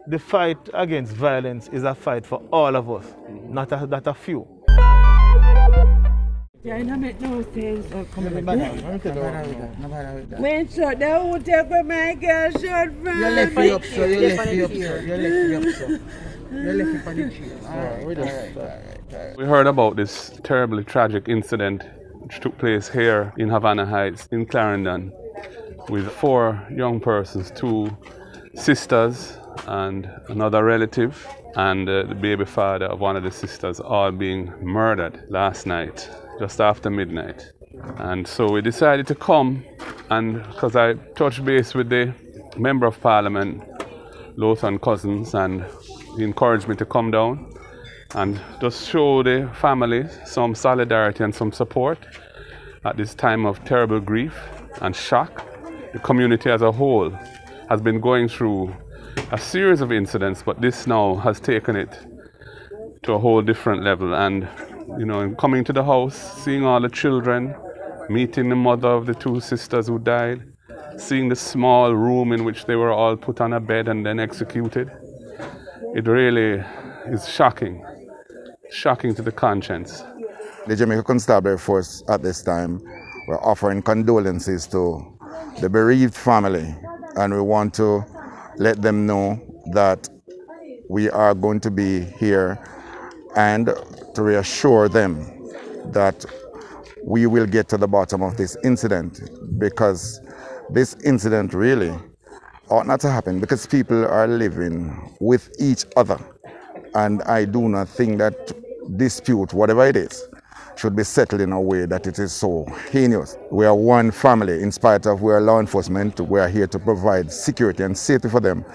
The fight against violence is a fight for all of us, not a few. Yeah, it don't make no sense. No. When shot, they won't take my girl shot from You left me up, so you left me up, sir. You left me up, so. You left me for the tree. We heard about this terribly tragic incident which took place here in Havana Heights in Clarendon with 4 young persons, 2 sisters and another relative and the baby father of one of the sisters, all being murdered last night just after midnight. And so we decided to come, and because I touched base with the Member of Parliament, Lothan Cousins, and he encouraged me to come down and just show the family some solidarity and some support at this time of terrible grief and shock. The community as a whole has been going through a series of incidents, but this now has taken it to a whole different level. And coming to the house, seeing all the children, meeting the mother of the 2 sisters who died, seeing the small room in which they were all put on a bed and then executed, it really is shocking to the conscience. The Jamaica Constabulary Force at this time, we're offering condolences to the bereaved family, and we want to let them know that we are going to be here and to reassure them that we will get to the bottom of this incident, because this incident really ought not to happen, because people are living with each other, and I do not think that dispute, whatever it is, should be settled in a way that it is so heinous. We are one family. In spite of we are law enforcement, we are here to provide security and safety for them.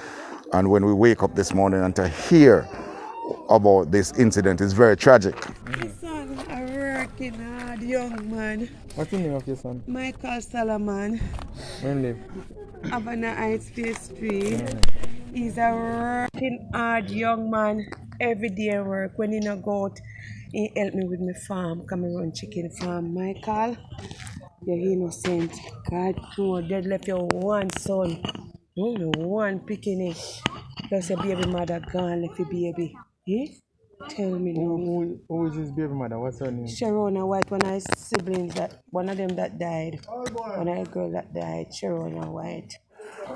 And when we wake up this morning and to hear about this incident is very tragic. My son, a working hard young man. What's the name of your son? Michael Solomon, Where he live? Havana Heights Phase 3. He's a working hard young man. Every day work. When he not go out, he help me with my farm. Come and run chicken farm. Michael, you're innocent. God, no, dead left your one son. No, one picking it. Plus your baby mother gone, left your baby. Eh? Tell me now. Who is his baby mother? What's her name? Sharona White, one of his siblings, one of them that died. One of the girl that died, Sharona White.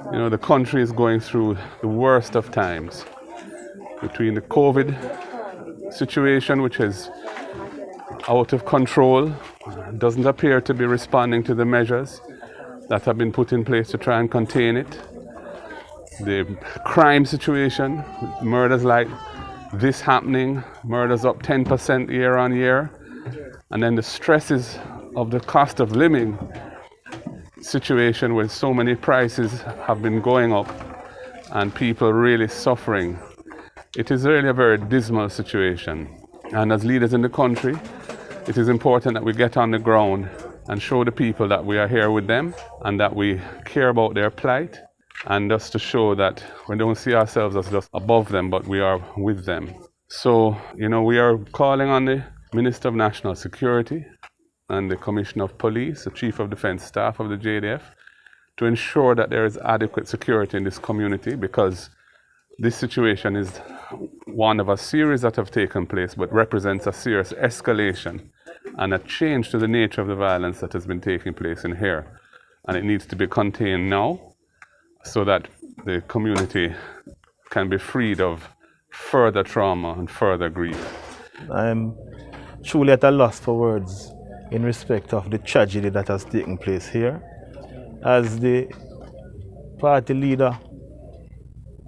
The country is going through the worst of times. Between the COVID situation, which is out of control, doesn't appear to be responding to the measures that have been put in place to try and contain it. The crime situation, murders like this happening, murders up 10% year on year, and then the stresses of the cost of living situation where so many prices have been going up and people really suffering. It is really a very dismal situation. And as leaders in the country, it is important that we get on the ground and show the people that we are here with them and that we care about their plight, and just to show that we don't see ourselves as just above them, but we are with them. So, we are calling on the Minister of National Security and the Commissioner of Police, the Chief of Defence Staff of the JDF, to ensure that there is adequate security in this community, because this situation is one of a series that have taken place, but represents a serious escalation and a change to the nature of the violence that has been taking place in here. And it needs to be contained now so that the community can be freed of further trauma and further grief. I'm truly at a loss for words in respect of the tragedy that has taken place here. As the party leader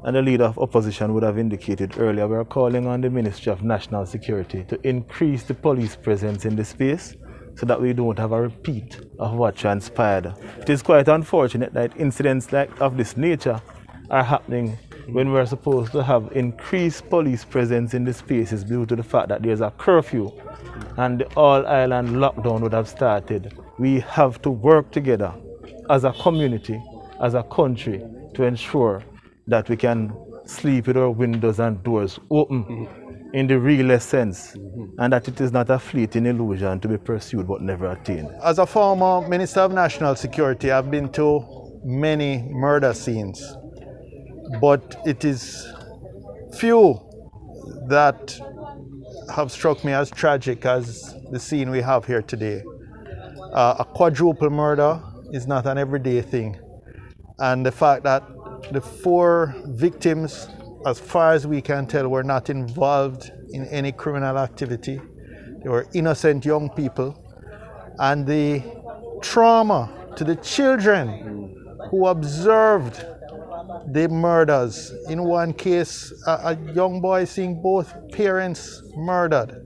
and the leader of opposition would have indicated earlier, we are calling on the Ministry of National Security to increase the police presence in the space so that we don't have a repeat of what transpired. It is quite unfortunate that incidents of this nature are happening when we're supposed to have increased police presence in the spaces due to the fact that there's a curfew and the all-island lockdown would have started. We have to work together as a community, as a country, to ensure that we can sleep with our windows and doors open in the realest sense, and that it is not a fleeting illusion to be pursued but never attained. As a former Minister of National Security, I've been to many murder scenes, but it is few that have struck me as tragic as the scene we have here today. A quadruple murder is not an everyday thing. And the fact that the 4 victims, as far as we can tell, were not involved in any criminal activity. They were innocent young people. And the trauma to the children who observed the murders. In one case, a young boy seeing both parents murdered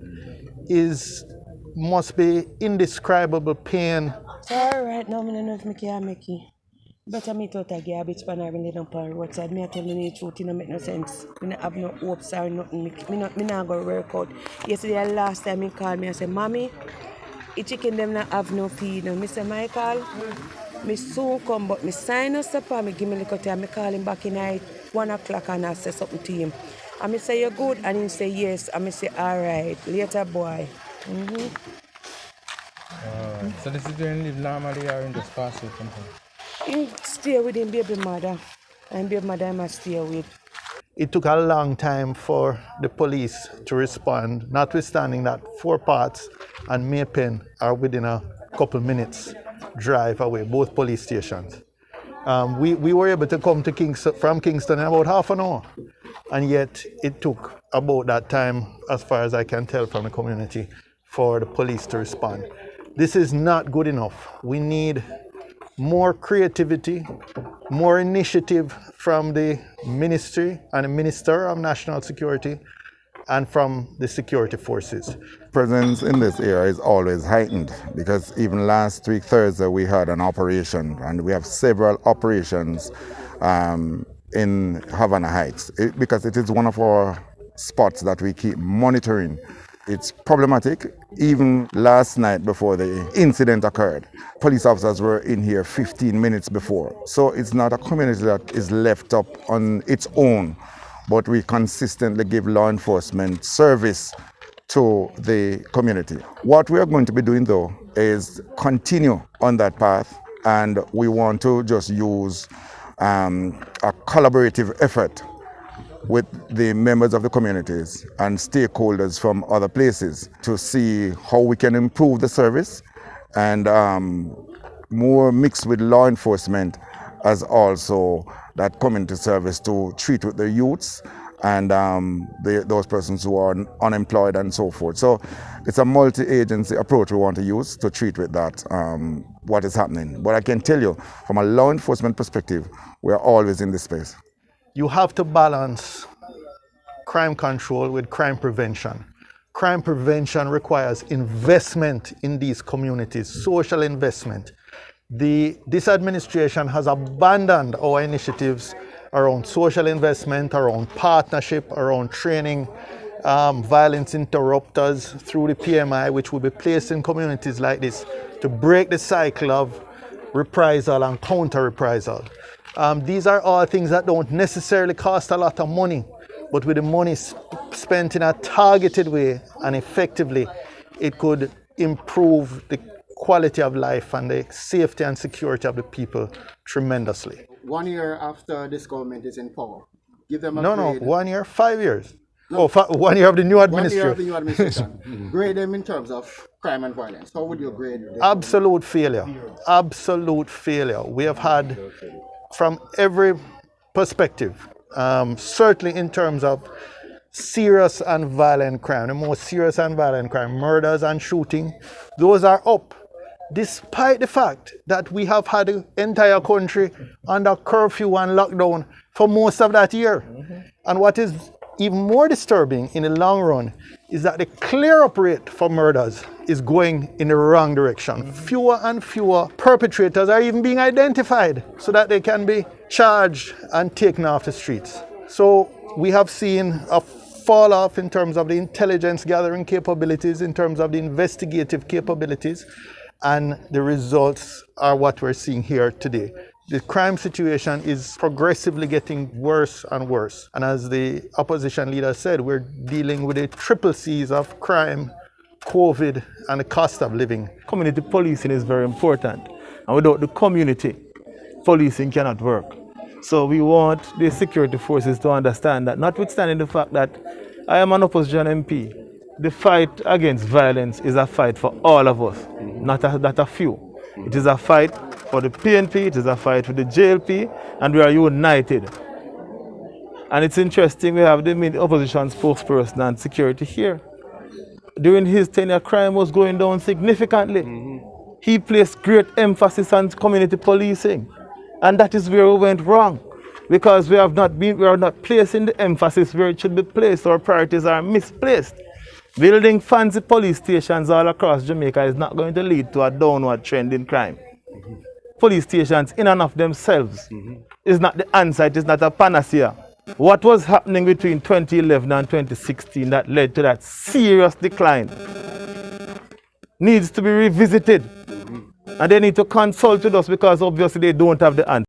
must be indescribable pain. So alright, now I don't know if I can make it. Better meet out a garbage pan or lay down on the roadside. Me I tell you the truth, it don't make no sense. I don't have no hopes or nothing. Me not go work out. Yesterday, last time he called me, I said, Mommy, the chicken them not have no feed. And I said, Michael, me soon come, but me sign us up and me give me a little time. I call him back in night, 1 o'clock, and I say something to him. And I say, you're good? And he say, yes. And I say, all right, later, boy. So this is doing live normally or in just pass with something? He stay with him baby mother. And baby mother I must stay with. It took a long time for the police to respond, notwithstanding that 4 Parts and Maypen are within a couple minutes drive away, both police stations. We were able to come to from Kingston in about half an hour, and yet it took about that time, as far as I can tell from the community, for the police to respond. This is not good enough. We need more creativity, more initiative from the ministry and the Minister of National Security and from the security forces. Presence in this area is always heightened because even last week, Thursday, we had an operation, and we have several operations in Havana Heights because it is one of our spots that we keep monitoring. It's problematic. Even last night before the incident occurred, police officers were in here 15 minutes before. So it's not a community that is left up on its own, but we consistently give law enforcement service to the community. What we are going to be doing though is continue on that path, and we want to just use a collaborative effort with the members of the communities and stakeholders from other places to see how we can improve the service, and more mixed with law enforcement as also that community service to treat with the youths and those persons who are unemployed and so forth. So it's a multi-agency approach we want to use to treat with that, what is happening. But I can tell you, from a law enforcement perspective, we're always in this space. You have to balance crime control with crime prevention. Crime prevention requires investment in these communities, social investment. This administration has abandoned our initiatives around social investment, around partnership, around training, violence interrupters through the PMI, which will be placed in communities like this to break the cycle of reprisal and counter-reprisal. These are all things that don't necessarily cost a lot of money, but with the money spent in a targeted way and effectively, it could improve the quality of life and the safety and security of the people tremendously. 1 year after this government is in power, give them a No, grade. 1 year, 5 years. No. 1 year of the new administration. 1 year of the new administration. Grade them in terms of crime and violence. How would you grade them? Absolute failure. Absolute failure. We have had, from every perspective, certainly in terms of serious and violent crime, the most serious and violent crime, murders and shooting, those are up, despite the fact that we have had the entire country under curfew and lockdown for most of that year. And what is even more disturbing in the long run is that the clear-up rate for murders is going in the wrong direction. Fewer and fewer perpetrators are even being identified so that they can be charged and taken off the streets. So we have seen a fall off in terms of the intelligence gathering capabilities, in terms of the investigative capabilities, and the results are what we're seeing here today. The crime situation is progressively getting worse and worse. And as the opposition leader said, we're dealing with the triple C's of crime, COVID, and the cost of living. Community policing is very important. And without the community policing cannot work. So we want the security forces to understand that, notwithstanding the fact that I am an opposition MP, the fight against violence is a fight for all of us, not a few. It is a fight for the PNP, it is a fight for the JLP, and we are united. And it's interesting, we have the opposition spokesperson and security here. During his tenure, crime was going down significantly. He placed great emphasis on community policing. And that is where we went wrong. Because we are not placing the emphasis where it should be placed. Our priorities are misplaced. Building fancy police stations all across Jamaica is not going to lead to a downward trend in crime. Police stations in and of themselves is not the answer, it is not a panacea. What was happening between 2011 and 2016 that led to that serious decline needs to be revisited. And they need to consult with us because obviously they don't have the answer.